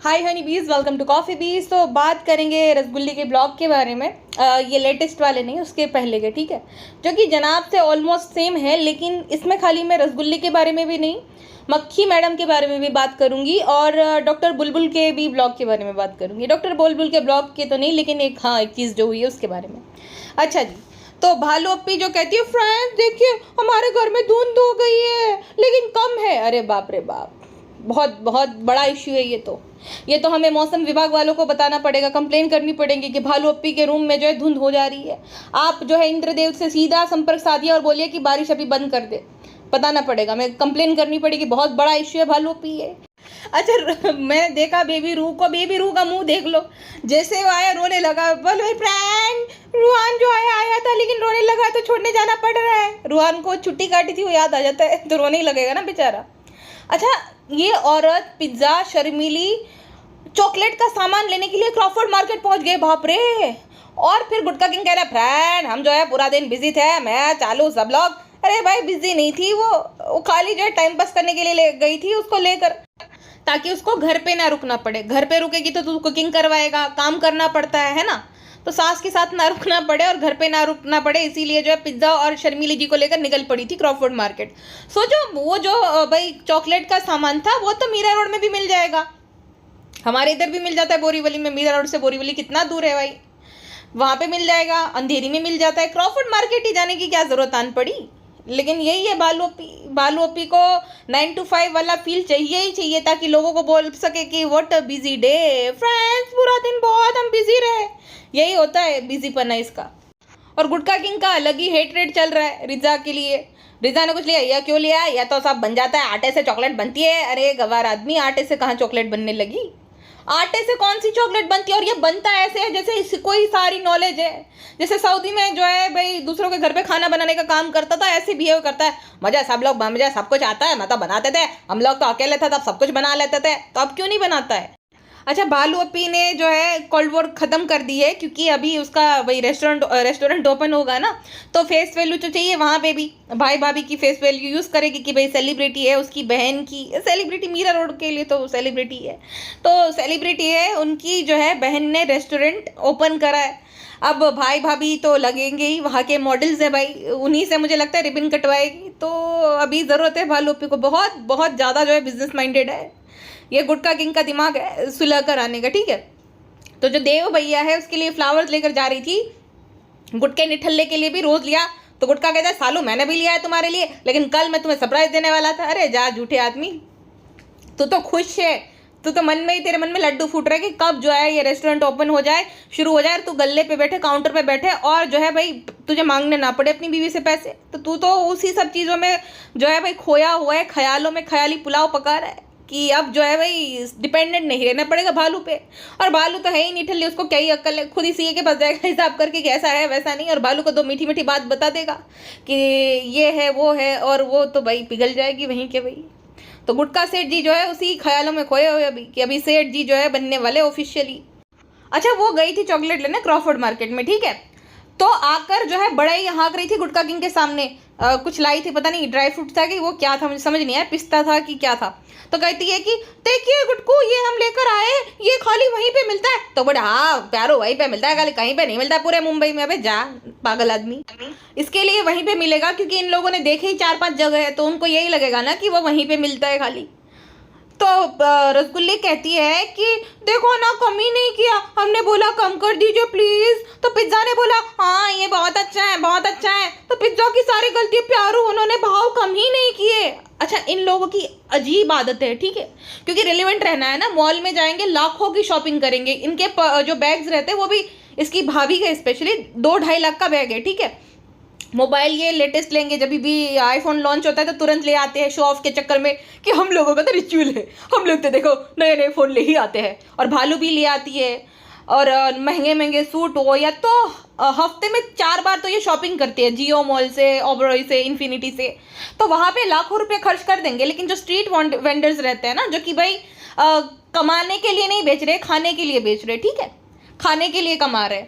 हाय हनी बीज, welcome to coffee बीज। तो बात करेंगे रसगुल्ले के ब्लॉग के बारे में। ये लेटेस्ट वाले नहीं, उसके पहले के, ठीक है, जो कि जनाब से ऑलमोस्ट सेम है। लेकिन इसमें खाली मैं रसगुल्ले के बारे में भी नहीं, मक्खी मैडम के बारे में भी बात करूंगी और डॉक्टर बुलबुल के भी ब्लॉग के बारे में बात करूंगी। डॉक्टर बुलबुल के ब्लॉग के तो नहीं, लेकिन एक चीज़ जो हुई है उसके बारे में। अच्छा जी, तो भालू अप्पी जो कहती है, फ्रेंड्स देखिए हमारे घर में धुंध हो गई है लेकिन कम है। अरे बाप रे बाप, बहुत बहुत बड़ा इश्यू है ये तो हमें मौसम विभाग वालों को बताना पड़ेगा, कंप्लेन करनी पड़ेगी कि भालू अप्पी के रूम में जो है धुंध हो जा रही है। आप जो है इंद्रदेव से सीधा संपर्क साधिए और बोलिए कि बारिश अभी बंद कर दे। बताना पड़ेगा, मैं कंप्लेन करनी पड़ेगी, बहुत बड़ा इश्यू है भालू अप्पी है। अच्छा, मैं देखा बेबी रू का मुंह देख लो, जैसे वो आया रोने लगा। बोलो फ्रेंड, रूहान जो आया था लेकिन रोने लगा तो छोड़ने जाना पड़ रहा है। रूहान को छुट्टी काटी थी, वो याद आ जाता है तो रोने ही लगेगा ना बेचारा। अच्छा, ये औरत पिज्ज़ा, शर्मीली, चॉकलेट का सामान लेने के लिए क्रॉफर्ड मार्केट पहुंच गए, बाप रे। और फिर गुटका किंग कह रहा है, फ्रेंड हम जो है पूरा दिन बिजी थे, मैं चालू सब लोग। अरे भाई, बिजी नहीं थी वो खाली जो है टाइम पास करने के लिए ले गई थी उसको लेकर, ताकि उसको घर पे ना रुकना पड़े। घर पे रुकेगी तो तू कुकिंग करवाएगा, काम करना पड़ता है ना, तो सास के साथ ना रुकना पड़े और घर पे ना रुकना पड़े, इसीलिए जो है पिज्ज़ा और शर्मीली जी को लेकर निकल पड़ी थी क्रॉफर्ड मार्केट। सोचो, वो जो भाई चॉकलेट का सामान था वो तो मीरा रोड में भी मिल जाएगा, हमारे इधर भी मिल जाता है बोरीवली में। मीरा रोड से बोरीवली कितना दूर है भाई, वहाँ पे मिल जाएगा, अंधेरी में मिल जाता है। क्रॉफर्ड मार्केट ही जाने की क्या ज़रूरत आन पड़ी। लेकिन यही है, भालू अप्पी को 9 to 5 वाला फील चाहिए ही चाहिए, ताकि लोगों को बोल सके कि what a busy day friends, पूरा दिन बहुत हम बिजी रहे। यही होता है बिजीपना इसका। और गुटका किंग का अलग ही हेट रेट चल रहा है रिजा के लिए। रिजा ने कुछ लिया, या क्यों लिया, या तो सब बन जाता है, आटे से चॉकलेट बनती है। अरे गवार आदमी, आटे से कहाँ चॉकलेट बनने लगी? आटे से कौन सी चॉकलेट बनती है? और ये बनता ऐसे है जैसे इसको ही सारी नॉलेज है। जैसे सऊदी में जो है भाई दूसरों के घर पे खाना बनाने का काम करता था, ऐसे बिहेव करता है। मुझे सब कुछ आता है, मैं तो बनाते थे, हम लोग तो अकेले थे तब सब कुछ बना लेते थे, तो अब क्यों नहीं बनाता है? अच्छा, भालू अप्पी ने जो है कोल्ड वॉर ख़त्म कर दी है, क्योंकि अभी उसका वही रेस्टोरेंट ओपन होगा ना, तो फेस वैल्यू तो चाहिए वहाँ पे भी। भाई भाभी की फेस वैल्यू यूज़ करेगी कि भाई सेलिब्रिटी है, उसकी बहन की सेलिब्रिटी, मीरा रोड के लिए तो सेलिब्रिटी है, तो सेलिब्रिटी है, उनकी जो है बहन ने रेस्टोरेंट ओपन करा है। अब भाई भाभी तो लगेंगे ही, वहाँ के मॉडल्स है भाई, उन्हीं से मुझे लगता है रिबन कटवाएगी। तो अभी ज़रूरत है भालू अप्पी को, बहुत बहुत ज़्यादा जो है बिजनेस माइंडेड है ये गुटका किंग का दिमाग है सुलह कर आने का, ठीक है। तो जो देव भैया है उसके लिए फ्लावर्स लेकर जा रही थी, गुटके निठल्ले के लिए भी रोज लिया, तो गुटका कहता है सालू मैंने भी लिया है तुम्हारे लिए, लेकिन कल मैं तुम्हें सरप्राइज देने वाला था। अरे जा झूठे आदमी, तू तो खुश है, तू तो मन में ही, तेरे मन में लड्डू फूट रहा है कि कब जो है ये रेस्टोरेंट ओपन हो जाए, शुरू हो जाए, तू गल्ले पे बैठे, काउंटर पे बैठे, और जो है भाई तुझे मांगने ना पड़े अपनी बीवी से पैसे। तो तू तो उसी सब चीज़ों में जो है भाई खोया हुआ है, ख्यालों में ख्याली पुलाव पका रहा है कि अब जो है भाई डिपेंडेंट नहीं रहना पड़ेगा भालू पे। और भालू तो है ही नहीं ठल्ली, उसको क्या ही अक्ल है, खुद ही सीए के पास जाएगा हिसाब करके कि ऐसा है वैसा नहीं, और भालू को दो मीठी मीठी बात बता देगा कि ये है वो है, और वो तो भाई पिघल जाएगी वहीं के वहीं। तो गुटका सेठ जी जो है उसी ख्यालों में खोए हुए अभी कि अभी सेठ जी जो है बनने वाले ऑफिशियली। अच्छा, वो गई थी चॉकलेट लेने क्रॉफर्ड मार्केट में, ठीक है, तो आकर जो है बड़ा ही हाँक रही थी गुटका किंग के सामने। कुछ लाई थी, पता नहीं ड्राई फ्रूट था कि वो क्या था, मुझे समझ नहीं आया, पिस्ता था कि क्या था। तो कहती है कि देखिए गुटकू, ये हम लेकर आए, ये खाली वहीं पे मिलता है। तो बोले हाँ प्यारो, वहीं पे मिलता है, खाली कहीं पे नहीं मिलता पूरे मुंबई में। अबे जा पागल आदमी, इसके लिए वहीं पे मिलेगा क्योंकि इन लोगों ने देखे ही 4-5 जगह है, तो उनको यही लगेगा ना कि वो वहीं पे मिलता है खाली। तो रसगुल्ले कहती है कि देखो ना, कम ही नहीं किया, हमने बोला कम कर दीजिए प्लीज। तो पिज्जा ने बोला हाँ ये बहुत अच्छा है, बहुत अच्छा है। तो पिज्जा की सारी गलती प्यारू, उन्होंने भाव कम ही नहीं किए। अच्छा, इन लोगों की अजीब आदत है, ठीक है, क्योंकि रिलेवेंट रहना है ना, मॉल में जाएंगे लाखों की शॉपिंग करेंगे, इनके जो बैग्स रहते हैं वो भी, इसकी भाभी का स्पेशली 2-2.5 लाख का बैग है, ठीक है। मोबाइल ये लेटेस्ट लेंगे, जब भी आईफोन लॉन्च होता है तो तुरंत ले आते हैं शो ऑफ के चक्कर में कि हम लोगों का तो रिचुअल है, हम लोग तो देखो नए नए फ़ोन ले ही आते हैं। और भालू भी ले आती है, और महंगे महंगे सूट हो, या तो हफ्ते में 4 बार तो ये शॉपिंग करती है, जियो मॉल से, ओबरॉय से, इन्फिनिटी से। तो वहाँ पे लाखों रुपये खर्च कर देंगे, लेकिन जो स्ट्रीट वेंडर्स रहते हैं ना, जो कि भाई कमाने के लिए नहीं बेच रहे, खाने के लिए बेच रहे, ठीक है, खाने के लिए कमा रहे,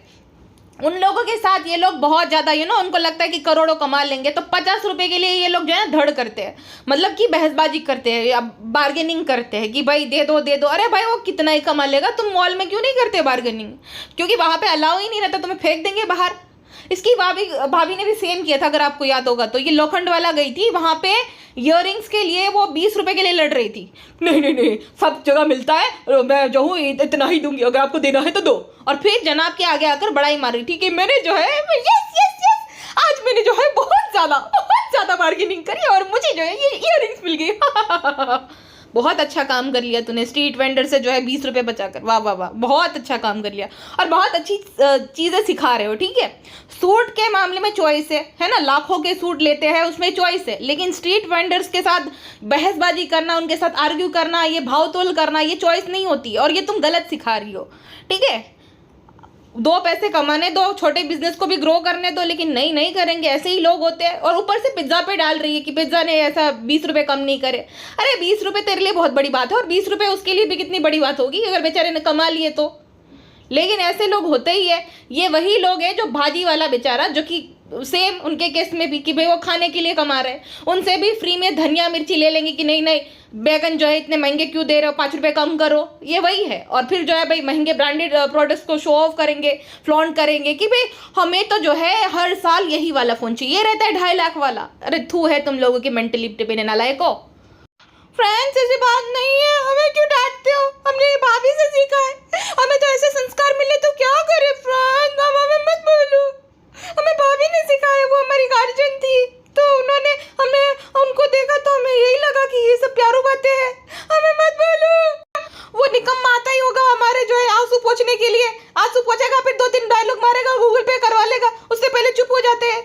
उन लोगों के साथ ये लोग बहुत ज़्यादा उनको लगता है कि करोड़ों कमा लेंगे, तो 50 रुपए के लिए ये लोग जो है धड़ करते हैं, मतलब कि बहसबाजी करते हैं या बार्गेनिंग करते हैं कि भाई दे दो दे दो। अरे भाई वो कितना ही कमा लेगा, तुम मॉल में क्यों नहीं करते बार्गेनिंग? क्योंकि वहाँ पे अलाउ ही नहीं रहता, तुम्हें फेंक देंगे बाहर। इसकी भाभी भाभी ने भी सेम किया था, अगर आपको याद होगा तो। ये लोखंड वाला गई थी वहाँ पे इयररिंग्स के लिए, वो 20 रुपए के लिए लड़ रही थी। नहीं नहीं नहीं, सब जगह मिलता है, मैं जो हूँ इतना ही दूंगी, अगर आपको देना है तो दो। और फिर जनाब के आगे आकर बड़ाई मार रही थी कि मैंने जो है यस यस यस आज मैंने जो है बहुत ज़्यादा बार्गेनिंग करी और मुझे जो है ये इयररिंग्स मिल गई। बहुत अच्छा काम कर लिया तूने, स्ट्रीट वेंडर से जो है 20 रुपए बचाकर। वाह वाह वाह, बहुत अच्छा काम कर लिया और बहुत अच्छी चीज़ें सिखा रहे हो, ठीक है। सूट के मामले में चॉइस है ना, लाखों के सूट लेते हैं उसमें चॉइस है, लेकिन स्ट्रीट वेंडर्स के साथ बहसबाजी करना, उनके साथ आर्ग्यू करना, ये भाव तोल करना, ये चॉइस नहीं होती और ये तुम गलत सिखा रही हो, ठीक है। 2 पैसे कमाने दो, छोटे बिजनेस को भी ग्रो करने दो, लेकिन नहीं करेंगे, ऐसे ही लोग होते हैं। और ऊपर से पिज्ज़ा पे डाल रही है कि पिज्ज़ा ने ऐसा 20 रुपए कम नहीं करे। अरे 20 रुपए तेरे लिए बहुत बड़ी बात है, और 20 रुपए उसके लिए भी कितनी बड़ी बात होगी अगर बेचारे ने कमा लिए तो। लेकिन ऐसे लोग होते ही है। ये वही लोग हैं जो भाजी वाला बेचारा, जो कि सेम उनके केस में भी कि भाई वो खाने के लिए कमा रहे हैं, उनसे भी फ्री में धनिया मिर्ची ले लेंगे कि नहीं बैगन जो है इतने महंगे क्यों दे रहे हो, 5 रुपए कम करो। ये वही है। और फिर जो है भाई महंगे ब्रांडेड प्रोडक्ट्स को शो ऑफ करेंगे, फ्लॉन्ट करेंगे कि भाई हमें तो जो है हर साल यही वाला फ़ोन चाहिए, रहता है 2.5 लाख वाला। अरे थू है तुम लोगों की मेंटलिटी पे, नालायक हो। फ्रेंड्स ऐसी बात नहीं है, हमें क्यों डांटते हो? हमने ये भाभी से सीखा है, हमें तो ऐसे संस्कार मिले तो क्या करे फ्रेंड्स, हम हमें मत बोलो। हमें भाभी ने सिखाया, वो हमारी गार्जियन थी, तो उन्होंने हमें उनको देखा तो हमें यही लगा कि ये सब प्यारो बातें हैं, हमें मत बोलो। वो निकम्मा आता ही होगा हमारे जो है आंसू पोंछने के लिए, आंसू पोंछेगा फिर 2-3 डायलॉग मारेगा, गूगल पे करवा लेगा, उससे पहले चुप हो जाते हैं।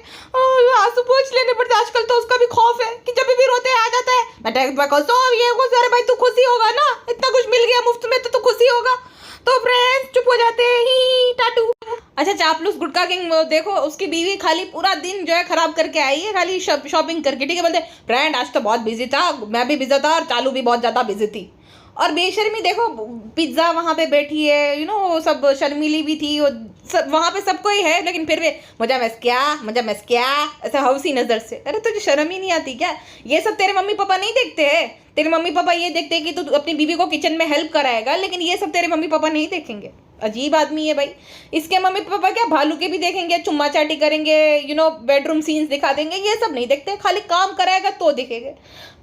आंसू पोंछ लेने पड़ते, आजकल तो उसका भी खौफ है कि जब भी रोते आ जाता है मैं कहता हूँ ये कुछ, अरे भाई तू खुशी होगा ना, इतना कुछ मिल गया मुफ्त में तो तू खुशी होगा। तो फ्रेंड्स चुप हो जाते हैं ही टाटू। अच्छा चापलूस गुटका किंग देखो, उसकी बीवी खाली पूरा दिन जो है खराब करके आई है, खाली शॉपिंग करके, ठीक है। बोलते फ्रेंड आज तो बहुत बिजी था, मैं भी बिजी था और चालू भी बहुत ज़्यादा बिजी थी। और बेशर्मी देखो, पिज्ज़ा वहाँ पे बैठी है, वो सब शर्मीली भी थी, वो सब वहाँ पे सबको ही है, लेकिन फिर भी मुझे मिस क्या ऐसे हौसी नज़र से। अरे तुझे शर्म ही नहीं आती क्या? ये सब तेरे मम्मी पापा नहीं देखते हैं। तेरे मम्मी पापा ये देखते हैं कि तू अपनी बीवी को किचन में हेल्प कराएगा, लेकिन ये सब तेरे मम्मी पापा नहीं देखेंगे। अजीब आदमी है भाई। इसके मम्मी पापा क्या भालू के भी देखेंगे, चुम्मा चाटी करेंगे, बेडरूम सीन्स दिखा देंगे, ये सब नहीं देखते, खाली काम कराएगा तो देखेंगे।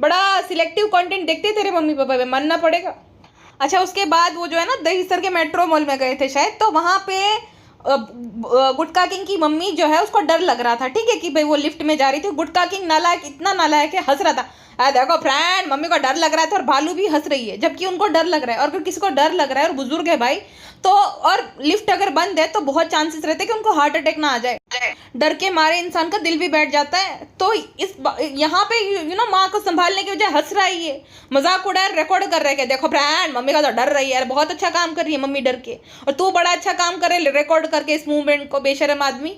बड़ा सिलेक्टिव कंटेंट देखते तेरे मम्मी पापा, मानना पड़ेगा। अच्छा उसके बाद वो जो है ना दहीसर के मेट्रो मॉल में गए थे शायद, तो वहाँ पे गुटका किंग की मम्मी जो है उसको डर लग रहा था, ठीक है, कि भाई वो लिफ्ट में जा रही थी। गुटका किंग नालायक, इतना नालायक है, हंस रहा था। देखो फ्रेंड, मम्मी को डर लग रहा था और भालू भी हंस रही है, जबकि उनको डर लग रहा है। और अगर किसी को डर लग रहा है और बुजुर्ग है भाई, तो और लिफ्ट अगर बंद है तो बहुत चांसेस रहते हैं कि उनको हार्ट अटैक ना आ जाए। डर के मारे इंसान का दिल भी बैठ जाता है। तो इस यहाँ पे माँ को संभालने की वजह हंस रहा है, ये मजाक उड़ा रिकॉर्ड कर रहे हैं। देखो फ्रेंड, मम्मी का तो डर रही है, बहुत अच्छा काम कर रही है मम्मी डर के, और तू बड़ा अच्छा काम कर रहे रिकॉर्ड करके इस मूवमेंट को, बेशरम आदमी।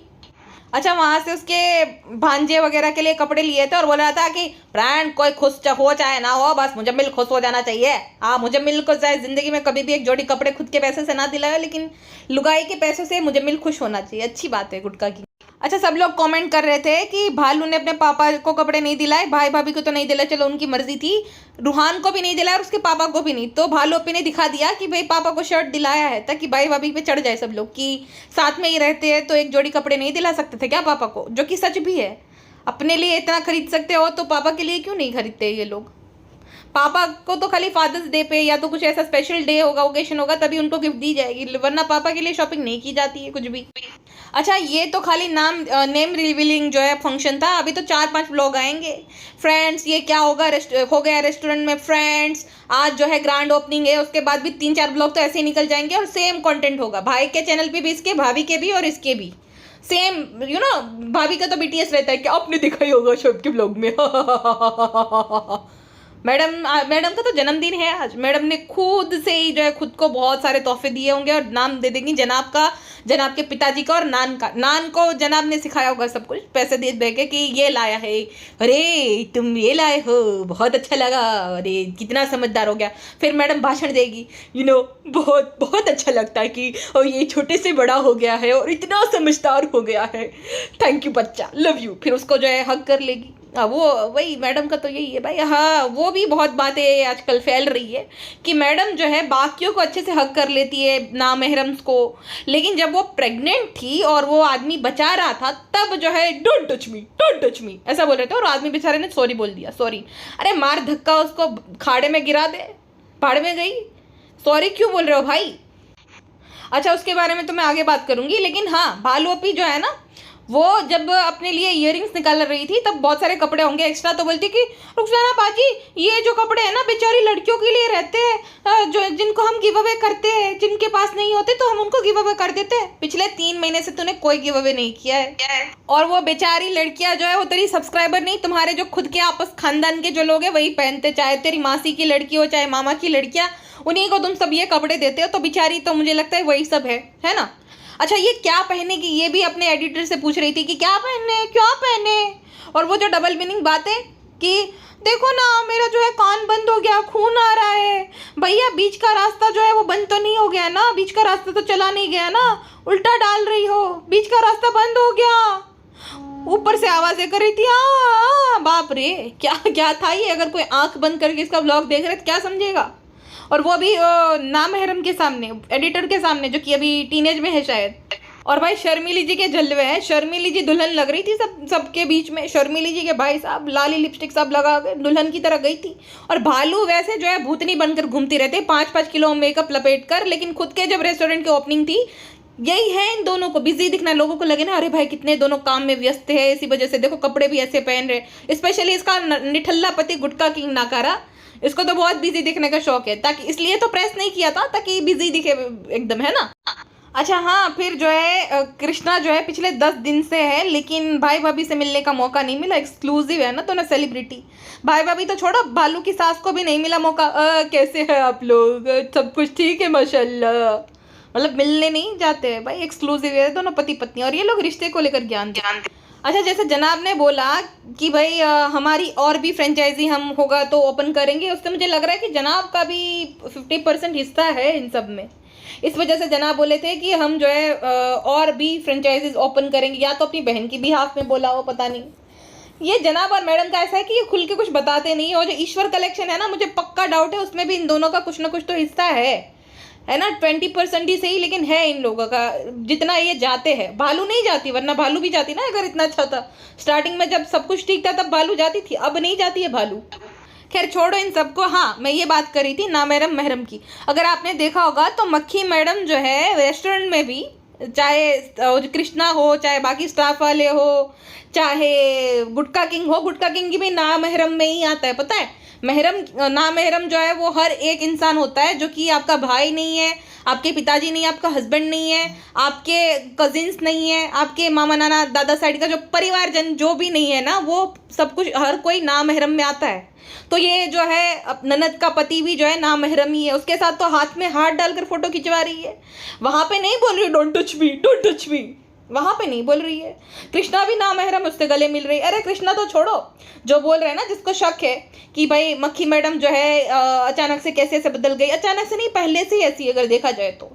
अच्छा वहाँ से उसके भांजे वगैरह के लिए कपड़े लिए थे और बोल रहा था कि फ्रेंड कोई खुश हो चाहे ना हो, बस मुझे मिल खुश हो जाना चाहिए। मुझे मिल को चाहे ज़िंदगी में कभी भी एक जोड़ी कपड़े खुद के पैसे से ना दिलाए, लेकिन लुगाई के पैसों से मुझे मिल खुश होना चाहिए। अच्छी बात है गुटका की। अच्छा सब लोग कमेंट कर रहे थे कि भालू ने अपने पापा को कपड़े नहीं दिलाए, भाई भाभी को तो नहीं दिलाए, चलो उनकी मर्जी थी, रूहान को भी नहीं दिलाया और उसके पापा को भी नहीं। तो भालू अपने ने दिखा दिया कि भाई पापा को शर्ट दिलाया है, ताकि भाई भाभी पे चढ़ जाए सब लोग कि साथ में ही रहते हैं तो एक जोड़ी कपड़े नहीं दिला सकते थे क्या पापा को, जो कि सच भी है। अपने लिए इतना खरीद सकते हो तो पापा के लिए क्यों नहीं खरीदते ये लोग? पापा को तो खाली फादर्स डे पे या तो कुछ ऐसा स्पेशल डे होगा, ओकेशन होगा, तभी उनको गिफ्ट दी जाएगी, वरना पापा के लिए शॉपिंग नहीं की जाती है कुछ भी। अच्छा ये तो खाली नेम रिवीलिंग जो है फंक्शन था, अभी तो 4-5 लोग आएंगे। फ्रेंड्स ये क्या होगा, हो गया रेस्टोरेंट में फ्रेंड्स, आज जो है ग्रैंड ओपनिंग है, उसके बाद भी 3-4 ब्लॉग तो ऐसे ही निकल जाएंगे और सेम कंटेंट होगा। भाई के चैनल पे भी इसके, भाभी के भी और इसके भी सेम। भाभी का तो BTS रहता है कि आपने दिखाई होगा सबके ब्लॉग में। मैडम का तो जन्मदिन है आज। मैडम ने खुद से ही जो है खुद को बहुत सारे तोहफे दिए होंगे और नाम दे देंगी जनाब का, जनाब के पिताजी का और नान का। नान को जनाब ने सिखाया होगा सब कुछ, पैसे दे दे के कि ये लाया है, अरे तुम ये लाए हो, बहुत अच्छा लगा, अरे कितना समझदार हो गया। फिर मैडम भाषण देगी, बहुत बहुत अच्छा लगता है कि और ये छोटे से बड़ा हो गया है और इतना समझदार हो गया है, थैंक यू बच्चा, लव यू। फिर उसको जो है हक कर लेगी। वो वही मैडम का तो यही है भाई। हाँ, वो भी बहुत बातें आजकल फैल रही है कि मैडम जो है बाकियों को अच्छे से हक कर लेती है, नामहरम्स को, लेकिन जब वो प्रेग्नेंट थी और वो आदमी बचा रहा था तब जो है डोंट टच मी ऐसा बोल रहे थे और आदमी बेचारे ने सॉरी बोल दिया। सॉरी, अरे मार धक्का उसको खाड़े में गिरा दे, भाड़ में गई, सॉरी क्यों बोल रहे हो भाई। अच्छा, उसके बारे में तो मैं आगे बात करूंगी, लेकिन हाँ, भालू अपी जो है ना, वो जब अपने लिए इयररिंग्स निकाल रही थी तब बहुत सारे कपड़े होंगे एक्स्ट्रा, तो बोलती कि रुखसाना बाजी, ये जो कपड़े हैं ना बेचारी लड़कियों के लिए रहते हैं, जो जिनको हम गिव अवे करते हैं, जिनके पास नहीं होते तो हम उनको गिव अवे कर देते हैं। पिछले 3 महीने से तूने कोई गिव अवे नहीं किया है और वो बेचारी लड़कियां जो है वो तेरी सब्सक्राइबर नहीं, तुम्हारे जो खुद के आपस खानदान के जो लोग हैं वही पहनते, चाहे तेरी मासी की लड़की हो चाहे मामा की लड़कियां, उन्हीं को तुम सब ये कपड़े देते हो। तो बेचारी तो मुझे लगता है वही सब है ना। अच्छा, ये क्या पहने की, ये भी अपने एडिटर से पूछ रही थी कि क्या पहने, क्या पहने। और वो जो डबल मीनिंग बात है कि देखो ना मेरा जो है कान बंद हो गया, खून आ रहा है, भैया बीच का रास्ता जो है वो बंद तो नहीं हो गया ना, बीच का रास्ता तो चला नहीं गया ना, उल्टा डाल रही हो, बीच का रास्ता बंद हो गया। ऊपर से आवाजें कर रही थी, बाप रे, क्या क्या था ये। अगर कोई आंख बंद करके इसका व्लॉग देख रहे तो क्या समझेगा, और वो भी नामहरम के सामने, एडिटर के सामने, जो कि अभी टीनेज में है शायद। और भाई शर्मिली जी के जलवे हैं, शर्मिली जी दुल्हन लग रही थी सबके बीच में। शर्मिली जी के भाई साहब लाली लिपस्टिक सब लगा के दुल्हन की तरह गई थी, और भालू वैसे जो है भूतनी बनकर घूमती रहते 5-5 किलो मेकअप लपेट कर। लेकिन खुद के जब रेस्टोरेंट की ओपनिंग थी, यही है इन दोनों को बिजी दिखना। लोगों को लगे ना अरे भाई कितने दोनों काम में व्यस्त है, इसी वजह से देखो कपड़े भी ऐसे पहन रहे। स्पेशली इसका निठल्ला पति गुटका किंग नाकारा, इसको तो बहुत बिजी दिखने का शौक है, ताकि इसलिए तो प्रेस नहीं किया था ताकि बिजी दिखे एकदम, है ना। अच्छा हाँ, फिर जो है कृष्णा जो है पिछले 10 दिन से है, लेकिन भाई भाभी से मिलने का मौका नहीं मिला। एक्सक्लूसिव है ना, तो ना सेलिब्रिटी। भाई भाभी तो छोड़ो, भालू की सास को भी नहीं मिला मौका। कैसे है आप लोग, सब कुछ ठीक है माशाल्लाह, मतलब मिलने नहीं जाते हैं भाई, एक्सक्लूसिव है दोनों पति पत्नी, और ये लोग रिश्ते को लेकर ज्ञान। अच्छा, जैसे जनाब ने बोला कि भाई हमारी और भी फ्रेंचाइजी हम होगा तो ओपन करेंगे, उससे मुझे लग रहा है कि जनाब का भी 50% हिस्सा है इन सब में। इस वजह से जनाब बोले थे कि हम जो है और भी फ्रेंचाइजीज ओपन करेंगे, या तो अपनी बहन की बिहाफ में बोला हो, पता नहीं। ये जनाब और मैडम का ऐसा है कि ये खुल के कुछ बताते नहीं। और जो ईश्वर कलेक्शन है ना, मुझे पक्का डाउट है उसमें भी इन दोनों का कुछ ना कुछ तो हिस्सा है ना। 20% ही सही, लेकिन है इन लोगों का, जितना ये जाते हैं। भालू नहीं जाती, वरना भालू भी जाती ना अगर इतना अच्छा था। स्टार्टिंग में जब सब कुछ ठीक था तब भालू जाती थी, अब नहीं जाती है भालू। खैर छोड़ो इन सबको। हाँ, मैं ये बात कर रही थी नामहरम महरम की। अगर आपने देखा होगा तो मक्खी मैडम जो है रेस्टोरेंट में भी, चाहे कृष्णा हो, चाहे बाकी स्टाफ वाले हो, चाहे गुटका किंग हो, गुटका किंग की भी नामहरम में ही आता है, पता है। महरम नामहरम जो है वो हर एक इंसान होता है, जो कि आपका भाई नहीं है, आपके पिताजी नहीं है, आपका हस्बैंड नहीं है, आपके कजिन्स नहीं है, आपके मामा नाना दादा साइड का जो परिवारजन जो भी नहीं है ना, वो सब कुछ हर कोई नामहरम में आता है। तो ये जो है ननद का पति भी जो है नामहरम ही है, उसके साथ तो हाथ में हाथ डालकर फोटो खिंचवा रही है। वहां पे नहीं बोल रही डोंट टच मी, वहां पे नहीं बोल रही है। कृष्णा भी नामहरम उससे गले मिल रही है। अरे कृष्णा तो छोड़ो, जो बोल रहे हैं ना, जिसको शक है कि भाई मक्खी मैडम जो है अचानक से कैसे ऐसे बदल गई, अचानक से नहीं, पहले से ही ऐसी अगर देखा जाए तो।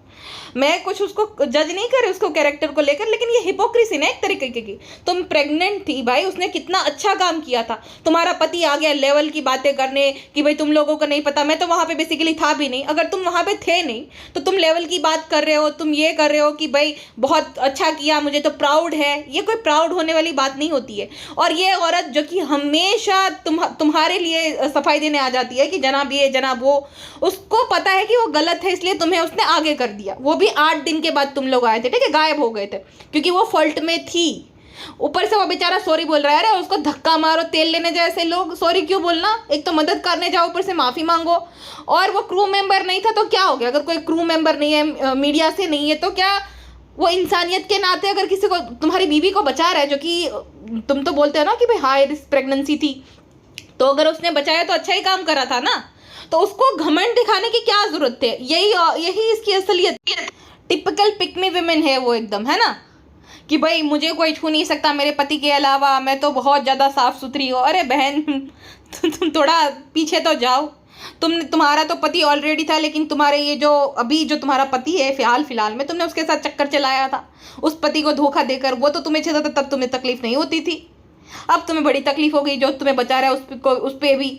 मैं कुछ उसको जज नहीं कर रही उसको कैरेक्टर को लेकर, लेकिन ये हिपोक्रेसी ना एक तरीके की। तुम प्रेग्नेंट थी भाई, उसने कितना अच्छा काम किया था, तुम्हारा पति आ गया लेवल की बातें करने कि भाई तुम लोगों को नहीं पता, मैं तो वहां पे बेसिकली था भी नहीं। अगर तुम वहां पे थे नहीं तो तुम लेवल की बात कर रहे हो, तुम ये कर रहे हो कि भाई बहुत अच्छा किया, मुझे तो प्राउड है। ये कोई प्राउड होने वाली बात नहीं होती है। और ये औरत जो कि हमेशा तुम्हारे लिए सफाई देने आ जाती है कि जनाब ये जनाब वो, उसको पता है कि वो गलत है, इसलिए तुम्हें उसने आगे कर दिया। वो भी 8 दिन के बाद तुम लोग आए थे, ठीक है, गायब हो गए थे क्योंकि वो फॉल्ट में थी। ऊपर से वो बेचारा सॉरी बोल रहा है। अरे उसको धक्का मारो, तेल लेने जैसे लोग सॉरी क्यों बोलना, एक तो मदद करने जाओ, ऊपर से माफी मांगो। और वो क्रू मेंबर नहीं था तो क्या हो गया, अगर कोई क्रू मेंबर नहीं है, मीडिया से नहीं है, तो क्या वो इंसानियत के नाते अगर किसी को, तुम्हारी बीवी को बचा रहा है, जो कि तुम तो बोलते हो ना कि भाई हाई रिस्क प्रेगनेंसी थी, तो अगर उसने बचाया तो अच्छा ही काम करा था ना, तो उसको घमंड दिखाने की क्या जरूरत है? यही यही इसकी असलियत। टिपिकल पिक मी विमेन है वो एकदम, है ना, कि भाई मुझे कोई छू नहीं सकता मेरे पति के अलावा, मैं तो बहुत ज़्यादा साफ सुथरी हूँ। अरे बहन तुम थोड़ा पीछे तो जाओ। तुम्हारा तो पति ऑलरेडी था, लेकिन तुम्हारे ये जो अभी जो तुम्हारा पति है फिलहाल में, तुमने उसके साथ चक्कर चलाया था, उस पति को धोखा देकर। वो तो तुम्हें चाहता था, तब तुम्हें तकलीफ नहीं होती थी। अब तुम्हें बड़ी तकलीफ हो गई, जो तुम्हें बचा रहा है उस पे भी।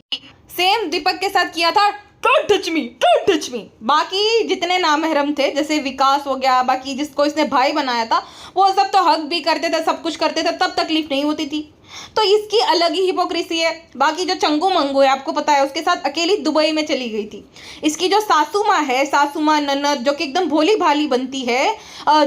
सेम दीपक के साथ किया था, don't touch me, don't touch me. बाकी जितने नामहरम थे, जैसे विकास हो गया, बाकी जिसको इसने भाई बनाया था, वो सब तो हक भी करते थे, सब कुछ करते थे, तब तकलीफ नहीं होती थी। तो इसकी अलग ही हिपोक्रेसी है। बाकी जो चंगू मंगू है, आपको पता है, उसके साथ अकेली दुबई में चली गई थी। इसकी जो सासू माँ है, सासू माँ ननद, जो कि एकदम भोली भाली बनती है,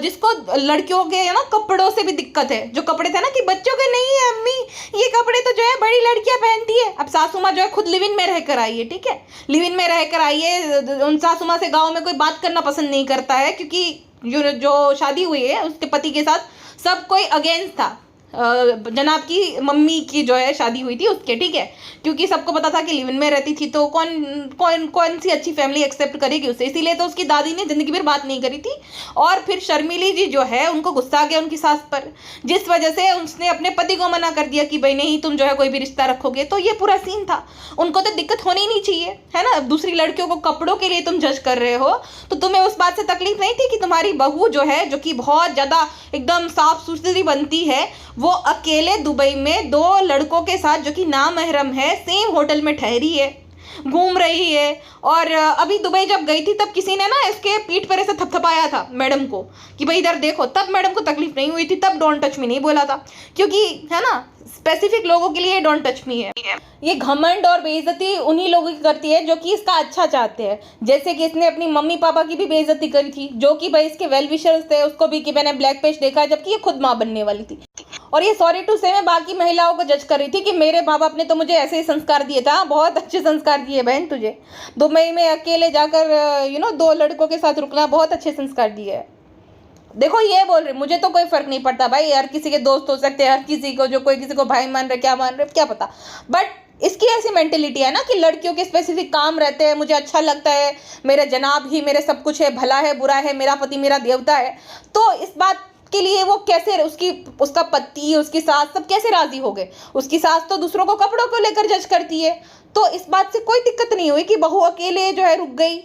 जिसको लड़कियों के ना कपड़ों से भी दिक्कत है। जो कपड़े थे ना कि बच्चों के नहीं है अम्मी, ये कपड़े तो जो है बड़ी लड़कियां पहनती है। अब सासू माँ जो है खुद लिव इन में रह कर आई है, ठीक है, लिव इन में रह कर आई है। उन सासू माँ से गाँव में कोई बात करना पसंद नहीं करता है, क्योंकि जो शादी हुई है उसके पति के साथ सब कोई अगेंस्ट था। जनाब की मम्मी की जो है शादी हुई थी उसके, ठीक है, क्योंकि सबको पता था कि लिव इन में रहती थी, तो कौन सी अच्छी फैमिली एक्सेप्ट करेगी उसे। इसीलिए तो उसकी दादी ने जिंदगी भर बात नहीं करी थी। और फिर शर्मिली जी जो है, उनको गुस्सा आ गया उनकी सास पर, जिस वजह से उसने अपने पति को मना कर दिया कि भाई नहीं, तुम जो है कोई भी रिश्ता रखोगे। तो ये पूरा सीन था। उनको तो दिक्कत होनी ही नहीं चाहिए, है ना। दूसरी लड़कियों को कपड़ों के लिए तुम जज कर रहे हो, तो तुम्हें उस बात से तकलीफ नहीं थी कि तुम्हारी बहू जो है, जो कि बहुत ज़्यादा एकदम साफ सुथरी बनती है, वो अकेले दुबई में 2 लड़कों के साथ, जो कि नामहरम है, सेम होटल में ठहरी है, घूम रही है। और अभी दुबई जब गई थी, तब किसी ने ना इसके पीठ पर ऐसे थपथपाया था मैडम को कि भाई इधर देखो, तब मैडम को तकलीफ नहीं हुई थी, तब डोंट टच मी नहीं बोला था, क्योंकि है ना, स्पेसिफिक लोगों के लिए डोंट टच मी है। ये घमंड और बेइज्जती उन्हीं लोगों की करती है जो कि इसका अच्छा चाहते हैं। जैसे कि इसने अपनी मम्मी पापा की भी बेइज्जती करी थी, जो कि भाई इसके वेल विशर्स थे, उसको भी कि मैंने ब्लैक पेज देखा है, जबकि ये खुद माँ बनने वाली थी। और ये सॉरी टू से मैं बाकी महिलाओं को जज कर रही थी कि मेरे माँ बाप ने तो मुझे ऐसे ही संस्कार दिए था। बहुत अच्छे संस्कार दिए बहन तुझे, दुबई में अकेले जाकर 2 लड़कों के साथ रुकना, बहुत अच्छे संस्कार दिए है। देखो ये बोल रहे, मुझे तो कोई फर्क नहीं पड़ता भाई, हर किसी के दोस्त हो सकते हैं, हर किसी को, जो कोई किसी को भाई मान रहे, क्या मान रहे, क्या पता। बट इसकी ऐसी मेंटेलिटी है ना कि लड़कियों के स्पेसिफिक काम रहते हैं, मुझे अच्छा लगता है, मेरे जनाब ही मेरे सब कुछ है, भला है बुरा है, मेरा पति मेरा देवता है। तो इस बात के लिए वो कैसे, उसका पति, उसकी सास, सब कैसे राजी हो गए। उसकी सास तो दूसरों को कपड़ों को लेकर जज करती है, तो इस बात से कोई दिक्कत नहीं हुई कि बहू अकेले जो है रुक गई।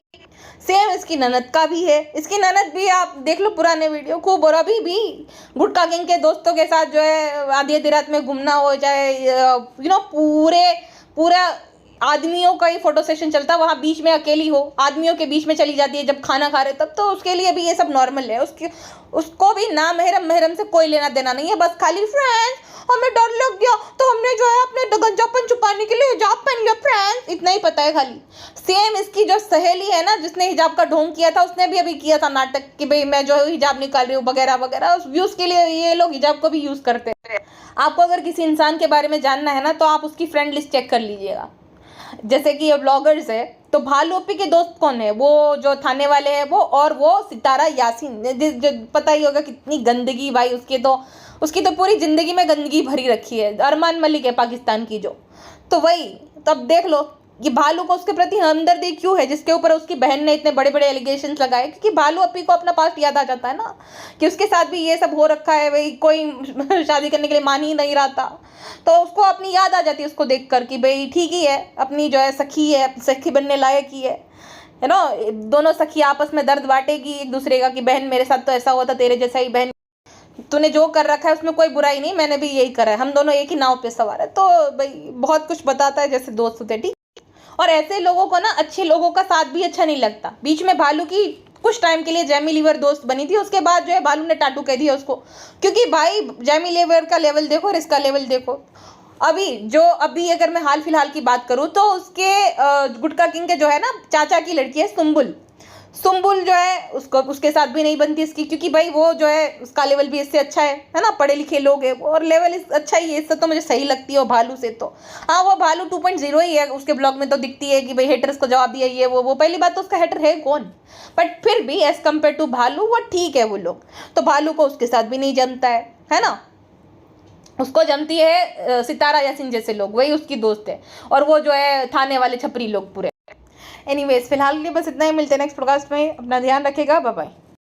सेम इसकी ननद का भी है। इसकी ननद भी आप देख लो पुराने वीडियो खूब, और अभी भी गुटखा किंग के दोस्तों के साथ जो है आधी रात में घूमना हो जाए, पूरा आदमियों का ही फोटो सेशन चलता, वहाँ बीच में अकेली हो, आदमियों के बीच में चली जाती है जब खाना खा रहे तब, तो उसके लिए भी ये सब नॉर्मल है। उसको भी ना महरम से कोई लेना देना नहीं है, बस खाली फ्रेंड्स हमें डर लग गया तो हमने जो है अपने गंजापन छुपाने के लिए हिजाब पहन लिया फ्रेंड्स, इतना ही पता है खाली। सेम इसकी जो सहेली है ना, जिसने हिजाब का ढोंग किया था, उसने भी अभी किया था नाटक कि भाई मैं जो है हिजाब निकाल रही हूँ वगैरह वगैरह। उस व्यूज़ के लिए ये लोग हिजाब को भी यूज़ करते हैं। आपको अगर किसी इंसान के बारे में जानना है ना, तो आप उसकी फ्रेंड लिस्ट चेक कर लीजिएगा। जैसे कि ये ब्लॉगर्स है, तो भालू अपी के दोस्त कौन है, वो जो थाने वाले हैं वो, और वो सितारा यासीन, पता ही होगा कितनी गंदगी भाई, उसकी तो पूरी ज़िंदगी में गंदगी भरी रखी है। अरमान मलिक है पाकिस्तान की जो, तो वही, तब देख लो ये भालू को उसके प्रति हमदर्दी क्यों है, जिसके ऊपर उसकी बहन ने इतने बड़े बड़े एलिगेशंस लगाए, क्योंकि भालू अपी को अपना पास्ट याद आ जाता है ना, कि उसके साथ भी ये सब हो रखा है, भाई कोई शादी करने के लिए मान ही नहीं रहा था, तो उसको अपनी याद आ जाती है उसको देख कर कि भाई ठीक ही है, अपनी जो है सखी है, सखी बनने लायक ही है ना। दोनों सखी आपस में दर्द बांटेगी एक दूसरे का कि बहन मेरे साथ तो ऐसा हुआ था, तेरे जैसा ही, बहन तूने जो कर रखा है उसमें कोई बुराई नहीं, मैंने भी यही करा है, हम दोनों एक ही नाव पे सवार है। तो भाई बहुत कुछ बताता है जैसे दोस्त होते, ठीक। और ऐसे लोगों को ना अच्छे लोगों का साथ भी अच्छा नहीं लगता। बीच में भालू की कुछ टाइम के लिए जैमी लीवर दोस्त बनी थी, उसके बाद जो है भालू ने टाटू कह दिया उसको, क्योंकि भाई जैमी लीवर का लेवल देखो और इसका लेवल देखो। अभी अगर मैं हाल फिलहाल की बात करूँ तो उसके गुटखा किंग के जो है ना चाचा की लड़की है सुम्बुल जो है उसके साथ भी नहीं बनती इसकी, क्योंकि भाई वो जो है उसका लेवल भी इससे अच्छा है ना, पढ़े लिखे लोग हैं और लेवल अच्छा ही है, इससे तो मुझे सही लगती है वो भालू से। तो हाँ, वो भालू 2.0 ही है, उसके ब्लॉग में तो दिखती है कि भाई हेटर्स को जवाब दिया ये वो पहली बात तो उसका हेटर है कौन, बट फिर भी एज कम्पेयर टू भालू वो ठीक है वो लोग। तो भालू को उसके साथ भी नहीं जमता है ना, उसको जमती है सितारा यासीन जैसे लोग, वही उसकी दोस्त है, और वो जो है थाने वाले छपरी लोग पूरे। एनीवेज फिलहाल के लिए बस इतना ही, मिलते हैं नेक्स्ट पॉडकास्ट में, अपना ध्यान रखेगा, बाय बाय।